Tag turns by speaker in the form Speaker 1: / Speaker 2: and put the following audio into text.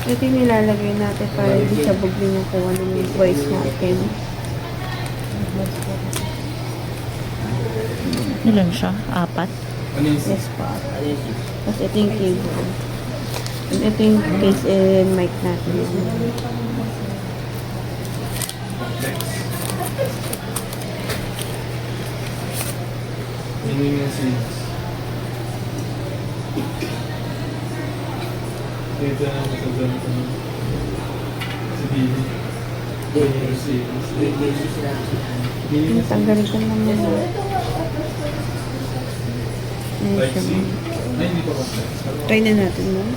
Speaker 1: Ito yung nilalagay natin para hindi sabog din yung kuha ng voice natin.
Speaker 2: Ilan siya? 4?
Speaker 1: Yes po. Tapos ito yung cable. And ito yung case and mic natin.
Speaker 3: Meaning yung seeds. Dito na matagdan ko na. Si Dini. Yung seeds.
Speaker 1: Tanggalin ko naman yun.
Speaker 3: Like, see? Ay, hindi pa complex.
Speaker 1: Try na natin mo.